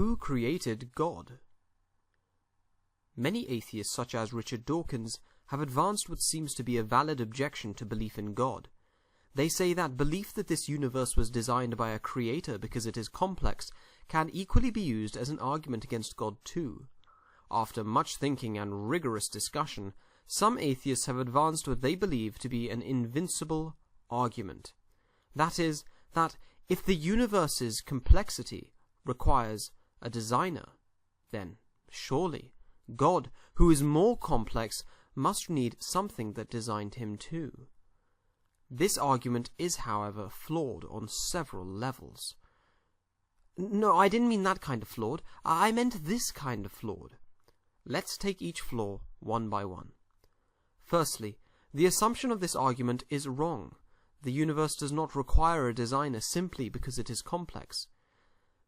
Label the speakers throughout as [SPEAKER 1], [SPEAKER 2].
[SPEAKER 1] who created God? Many atheists, such as Richard Dawkins, have advanced what seems to be a valid objection to belief in God. They say that belief that this universe was designed by a creator because it is complex can equally be used as an argument against God too. After much thinking and rigorous discussion, some atheists have advanced what they believe to be an invincible argument. That is, that if the universe's complexity requires a designer, then surely God, who is more complex, must need something that designed him too. This argument is, however, flawed on several levels. No, I didn't mean that kind of flawed. I meant this kind of flawed. Let's take each flaw one by one. Firstly, the assumption of this argument is wrong. The universe does not require a designer simply because it is complex.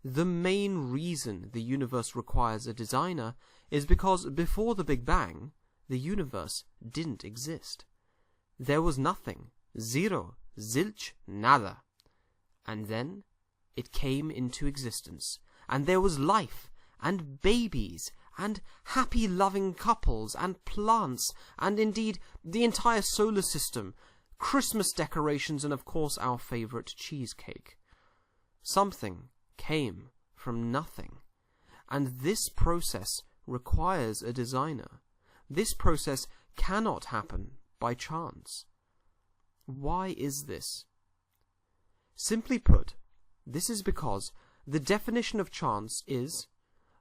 [SPEAKER 1] The main reason the universe requires a designer is because before the Big Bang, the universe didn't exist. There was nothing. Zero. Zilch. Nada. And then it came into existence. And there was life, and babies, and happy loving couples, and plants, and indeed the entire solar system, Christmas decorations, and of course our favorite cheesecake. Something came from nothing. And this process requires a designer. This process cannot happen by chance. Why is this? Simply put, this is because the definition of chance is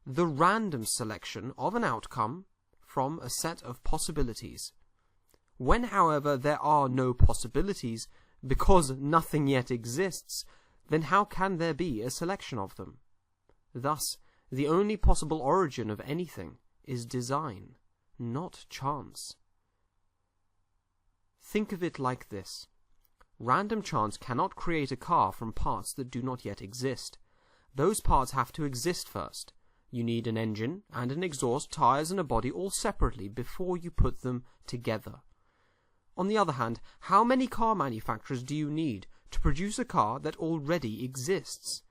[SPEAKER 1] the random selection of an outcome from a set of possibilities. When, however, there are no possibilities, because nothing yet exists, then how can there be a selection of them? Thus, the only possible origin of anything is design, not chance. Think of it like this. Random chance cannot create a car from parts that do not yet exist. Those parts have to exist first. You need an engine and an exhaust, tires and a body all separately before you put them together. On the other hand, how many car manufacturers do you need to produce a car that already exists?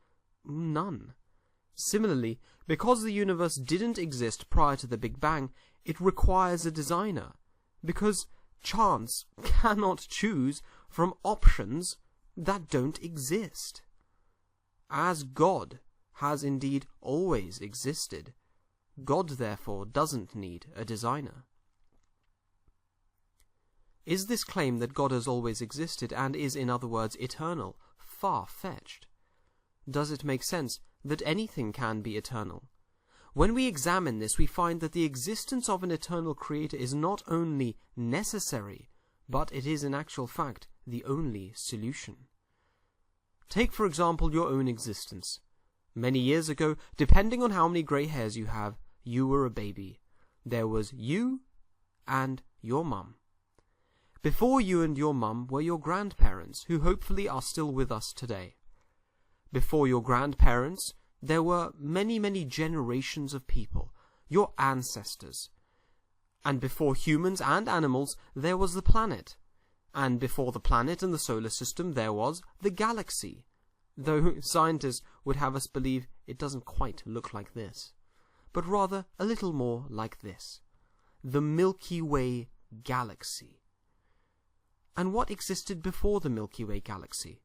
[SPEAKER 1] None. Similarly, because the universe didn't exist prior to the Big Bang, it requires a designer, because chance cannot choose from options that don't exist. As God has indeed always existed, God therefore doesn't need a designer. Is this claim that God has always existed and is, in other words, eternal, far-fetched? Does it make sense that anything can be eternal? When we examine this, we find that the existence of an eternal creator is not only necessary, but it is in actual fact the only solution. Take, for example, your own existence. Many years ago, depending on how many grey hairs you have, you were a baby. There was you and your mum. Before you and your mum were your grandparents, who hopefully are still with us today. Before your grandparents, there were many, many generations of people, your ancestors. And before humans and animals, there was the planet. And before the planet and the solar system, there was the galaxy. Though scientists would have us believe it doesn't quite look like this, but rather a little more like this. The Milky Way galaxy. And what existed before the Milky Way galaxy?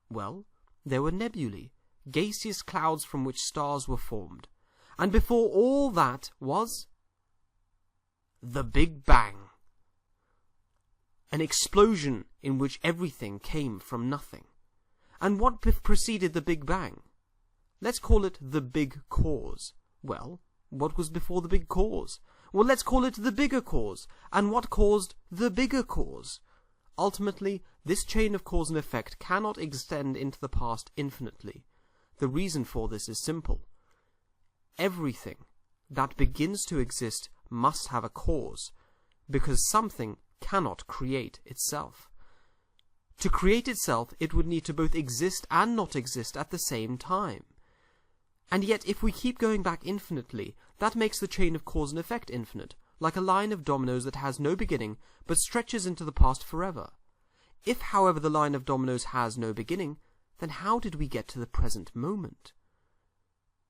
[SPEAKER 1] Well, there were nebulae, gaseous clouds from which stars were formed. And before all that was the Big Bang. An explosion in which everything came from nothing. And what preceded the Big Bang? Let's call it the Big Cause. Well, what was before the Big Cause? Well, let's call it the Bigger Cause. And what caused the Bigger Cause? Ultimately, this chain of cause and effect cannot extend into the past infinitely. The reason for this is simple. Everything that begins to exist must have a cause, because something cannot create itself. To create itself, it would need to both exist and not exist at the same time. And yet, if we keep going back infinitely, that makes the chain of cause and effect infinite, like a line of dominoes that has no beginning, but stretches into the past forever. If, however, the line of dominoes has no beginning, then how did we get to the present moment?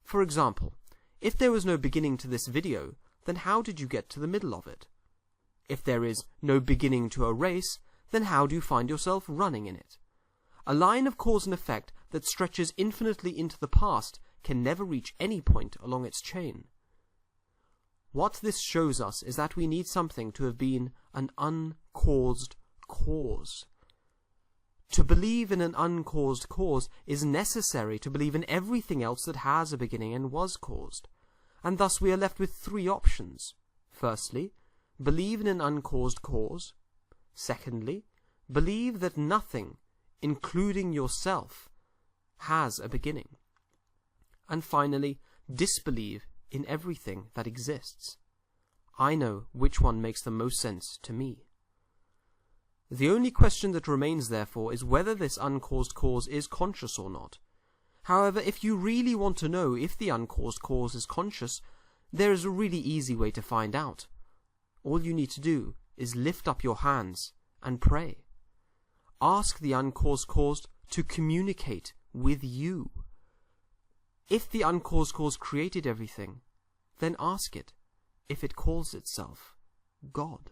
[SPEAKER 1] For example, if there was no beginning to this video, then how did you get to the middle of it? If there is no beginning to a race, then how do you find yourself running in it? A line of cause and effect that stretches infinitely into the past can never reach any point along its chain. What this shows us is that we need something to have been an uncaused cause. To believe in an uncaused cause is necessary to believe in everything else that has a beginning and was caused, and thus we are left with three options. Firstly, believe in an uncaused cause. Secondly, believe that nothing, including yourself, has a beginning. And finally, disbelieve in everything that exists. I know which one makes the most sense to me. The only question that remains, therefore, is whether this uncaused cause is conscious or not. However, if you really want to know if the uncaused cause is conscious, there is a really easy way to find out. All you need to do is lift up your hands and pray. Ask the uncaused cause to communicate with you. If the uncaused cause created everything, then ask it if it calls itself God.